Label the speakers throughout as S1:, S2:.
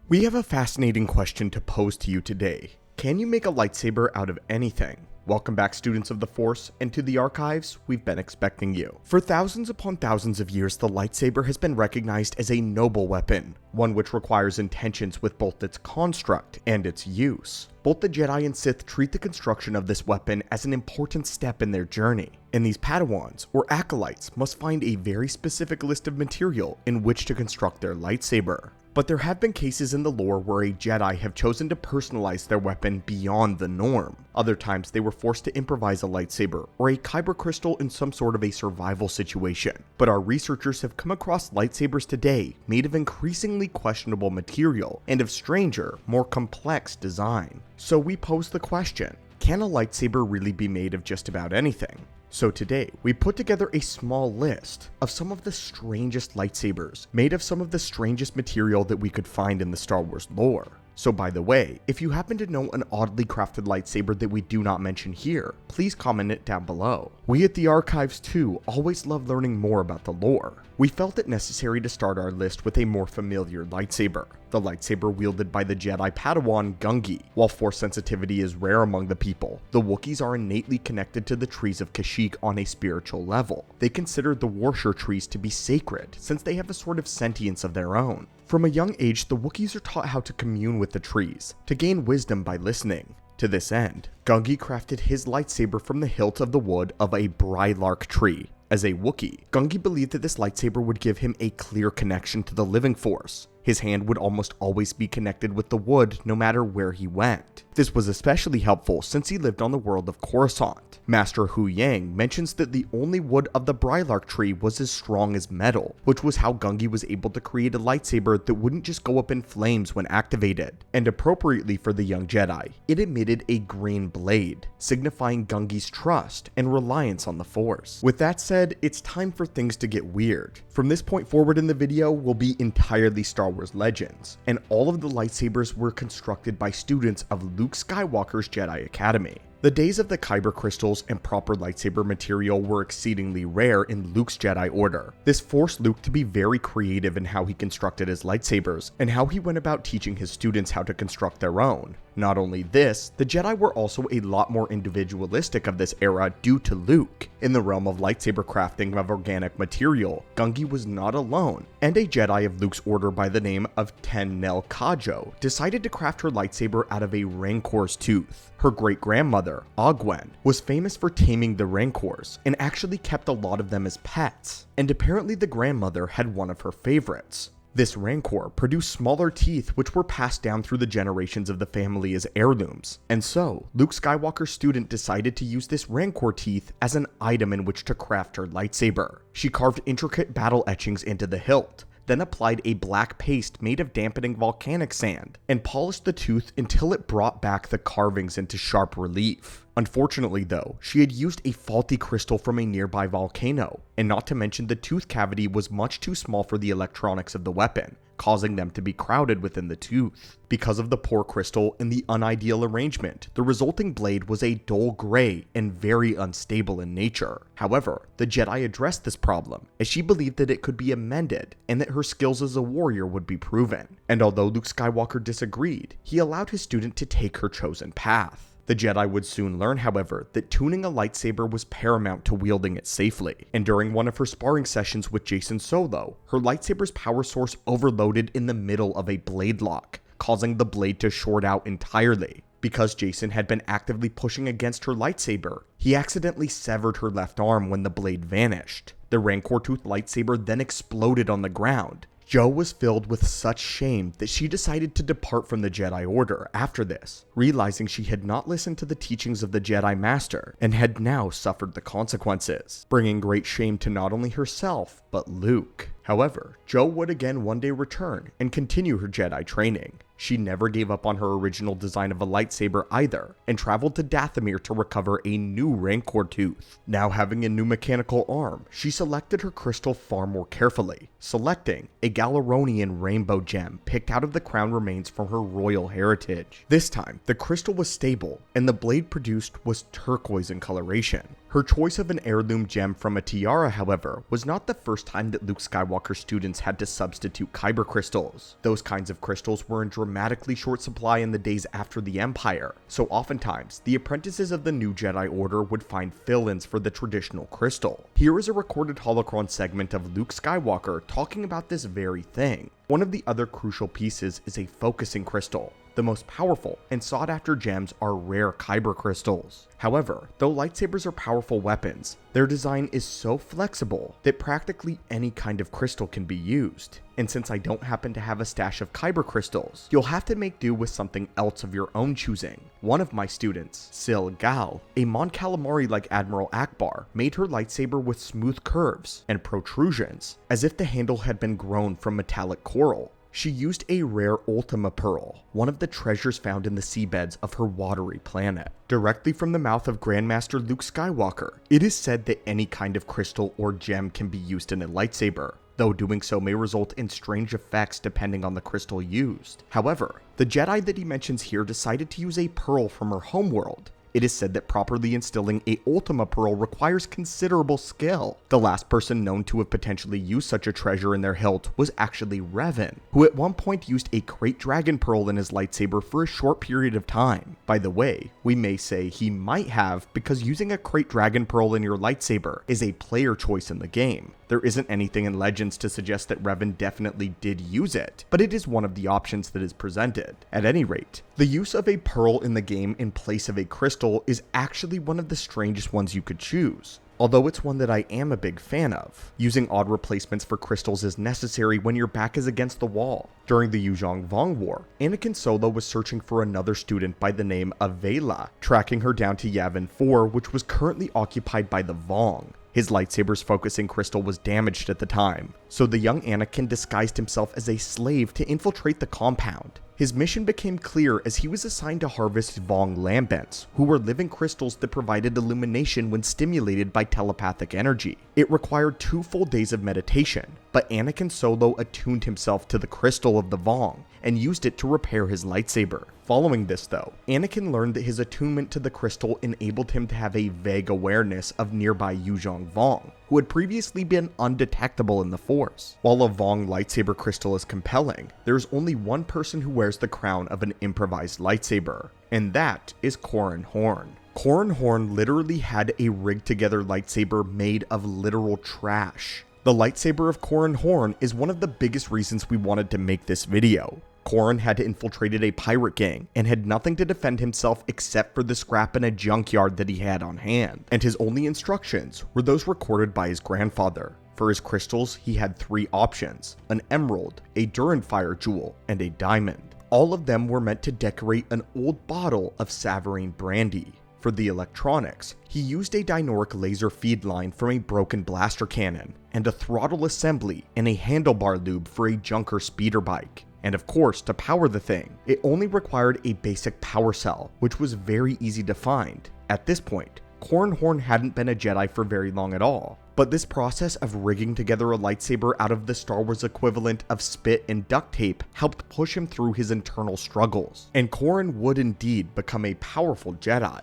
S1: We have a fascinating question to pose to you today. Can you make a lightsaber out of anything? Welcome back, students of the Force, and to the archives. We've been expecting you. For thousands upon thousands of years, the lightsaber has been recognized as a noble weapon, one which requires intentions with both its construct and its use. Both the Jedi and Sith treat the construction of this weapon as an important step in their journey, and these Padawans, or acolytes, must find a very specific list of material in which to construct their lightsaber. But there have been cases in the lore where a Jedi have chosen to personalize their weapon beyond the norm. Other times they were forced to improvise a lightsaber or a kyber crystal in some sort of a survival situation. But our researchers have come across lightsabers today made of increasingly questionable material and of stranger, more complex design. So we pose the question, can a lightsaber really be made of just about anything? So today, we put together a small list of some of the strangest lightsabers, made of some of the strangest material that we could find in the Star Wars lore. So by the way, if you happen to know an oddly crafted lightsaber that we do not mention here, please comment it down below. We at the archives too always love learning more about the lore. We felt it necessary to start our list with a more familiar lightsaber, the lightsaber wielded by the Jedi Padawan Gungi. While Force sensitivity is rare among the people, the Wookiees are innately connected to the trees of Kashyyyk on a spiritual level. They consider the Warsher trees to be sacred, since they have a sort of sentience of their own. From a young age, the Wookiees are taught how to commune with the trees, to gain wisdom by listening. To this end, Gungi crafted his lightsaber from the hilt of the wood of a brylark tree. As a Wookiee, Gungi believed that this lightsaber would give him a clear connection to the living force. His hand would almost always be connected with the wood no matter where he went. This was especially helpful since he lived on the world of Coruscant. Master Hu Yang mentions that the only wood of the brylark tree was as strong as metal, which was how Gungi was able to create a lightsaber that wouldn't just go up in flames when activated. And appropriately for the young Jedi, it emitted a green blade, signifying Gungi's trust and reliance on the Force. With that said, it's time for things to get weird. From this point forward in the video will be entirely Star Wars Legends, and all of the lightsabers were constructed by students of Luke Skywalker's Jedi Academy. The days of the kyber crystals and proper lightsaber material were exceedingly rare in Luke's Jedi Order. This forced Luke to be very creative in how he constructed his lightsabers, and how he went about teaching his students how to construct their own. Not only this, the Jedi were also a lot more individualistic of this era due to Luke. In the realm of lightsaber crafting of organic material, Gungi was not alone, and a Jedi of Luke's order by the name of Ten Nel Kajo decided to craft her lightsaber out of a Rancor's tooth. Her great-grandmother, Ogwen, was famous for taming the Rancors, and actually kept a lot of them as pets, and apparently the grandmother had one of her favorites. This Rancor produced smaller teeth which were passed down through the generations of the family as heirlooms, and so Luke Skywalker's student decided to use this Rancor teeth as an item in which to craft her lightsaber. She carved intricate battle etchings into the hilt, then applied a black paste made of dampening volcanic sand, and polished the tooth until it brought back the carvings into sharp relief. Unfortunately though, she had used a faulty crystal from a nearby volcano, and not to mention the tooth cavity was much too small for the electronics of the weapon, causing them to be crowded within the tooth. Because of the poor crystal and the unideal arrangement, the resulting blade was a dull gray and very unstable in nature. However, the Jedi addressed this problem, as she believed that it could be amended and that her skills as a warrior would be proven. And although Luke Skywalker disagreed, he allowed his student to take her chosen path. The Jedi would soon learn, however, that tuning a lightsaber was paramount to wielding it safely, and during one of her sparring sessions with Jacen Solo, her lightsaber's power source overloaded in the middle of a blade lock, causing the blade to short out entirely. Because Jacen had been actively pushing against her lightsaber, he accidentally severed her left arm when the blade vanished. The Rancor tooth lightsaber then exploded on the ground. Jo was filled with such shame that she decided to depart from the Jedi Order after this, realizing she had not listened to the teachings of the Jedi Master and had now suffered the consequences, bringing great shame to not only herself, but Luke. However, Jo would again one day return and continue her Jedi training. She never gave up on her original design of a lightsaber either, and traveled to Dathomir to recover a new Rancor tooth. Now having a new mechanical arm, she selected her crystal far more carefully, selecting a Galeronian rainbow gem picked out of the crown remains from her royal heritage. This time, the crystal was stable, and the blade produced was turquoise in coloration. Her choice of an heirloom gem from a tiara, however, was not the first time that Luke Skywalker's students had to substitute kyber crystals. Those kinds of crystals were in dramatically short supply in the days after the Empire, so oftentimes, the apprentices of the new Jedi Order would find fill-ins for the traditional crystal. Here is a recorded holocron segment of Luke Skywalker talking about this very thing. One of the other crucial pieces is a focusing crystal. The most powerful and sought after gems are rare kyber crystals. However, though lightsabers are powerful weapons, their design is so flexible that practically any kind of crystal can be used. And since I don't happen to have a stash of kyber crystals, you'll have to make do with something else of your own choosing. One of my students, Sil Gal, a Mon Calamari like Admiral Akbar, made her lightsaber with smooth curves and protrusions, as if the handle had been grown from metallic coral. She used a rare Ultima Pearl, one of the treasures found in the seabeds of her watery planet. Directly from the mouth of Grandmaster Luke Skywalker, it is said that any kind of crystal or gem can be used in a lightsaber, though doing so may result in strange effects depending on the crystal used. However, the Jedi that he mentions here decided to use a pearl from her homeworld. It is said that properly instilling a Ultima Pearl requires considerable skill. The last person known to have potentially used such a treasure in their hilt was actually Revan, who at one point used a Krayt Dragon Pearl in his lightsaber for a short period of time. By the way, we may say he might have, because using a Krayt Dragon Pearl in your lightsaber is a player choice in the game. There isn't anything in Legends to suggest that Revan definitely did use it, but it is one of the options that is presented. At any rate, the use of a pearl in the game in place of a crystal is actually one of the strangest ones you could choose, although it's one that I am a big fan of. Using odd replacements for crystals is necessary when your back is against the wall. During the Yuzhong Vong War, Anakin Solo was searching for another student by the name of Vela, tracking her down to Yavin 4, which was currently occupied by the Vong. His lightsaber's focusing crystal was damaged at the time, so the young Anakin disguised himself as a slave to infiltrate the compound. His mission became clear as he was assigned to harvest Vong lambents, who were living crystals that provided illumination when stimulated by telepathic energy. It required 2 full days of meditation, but Anakin Solo attuned himself to the crystal of the Vong and used it to repair his lightsaber. Following this though, Anakin learned that his attunement to the crystal enabled him to have a vague awareness of nearby Yuzhong Vong, who had previously been undetectable in the Force. While a Vong lightsaber crystal is compelling, there is only one person who wears the crown of an improvised lightsaber, and that is Corran Horn. Corran Horn literally had a rigged together lightsaber made of literal trash. The lightsaber of Corran Horn is one of the biggest reasons we wanted to make this video. Corran had infiltrated a pirate gang and had nothing to defend himself except for the scrap in a junkyard that he had on hand, and his only instructions were those recorded by his grandfather. For his crystals, he had 3 options: an emerald, a Durinfire jewel, and a diamond. All of them were meant to decorate an old bottle of Savarine brandy. For the electronics, he used a Dynoric laser feed line from a broken blaster cannon, and a throttle assembly and a handlebar lube for a junker speeder bike. And of course, to power the thing, it only required a basic power cell, which was very easy to find. At this point, Corran Horn hadn't been a Jedi for very long at all, but this process of rigging together a lightsaber out of the Star Wars equivalent of spit and duct tape helped push him through his internal struggles, and Corran would indeed become a powerful Jedi.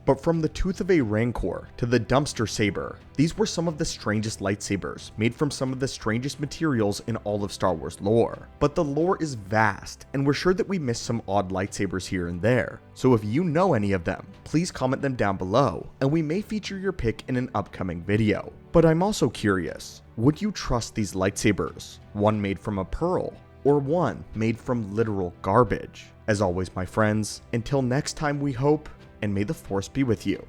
S1: But from the tooth of a Rancor to the dumpster saber, these were some of the strangest lightsabers, made from some of the strangest materials in all of Star Wars lore. But the lore is vast, and we're sure that we missed some odd lightsabers here and there. So if you know any of them, please comment them down below, and we may feature your pick in an upcoming video. But I'm also curious, would you trust these lightsabers? One made from a pearl, or one made from literal garbage? As always, my friends, until next time we hope, and may the Force be with you.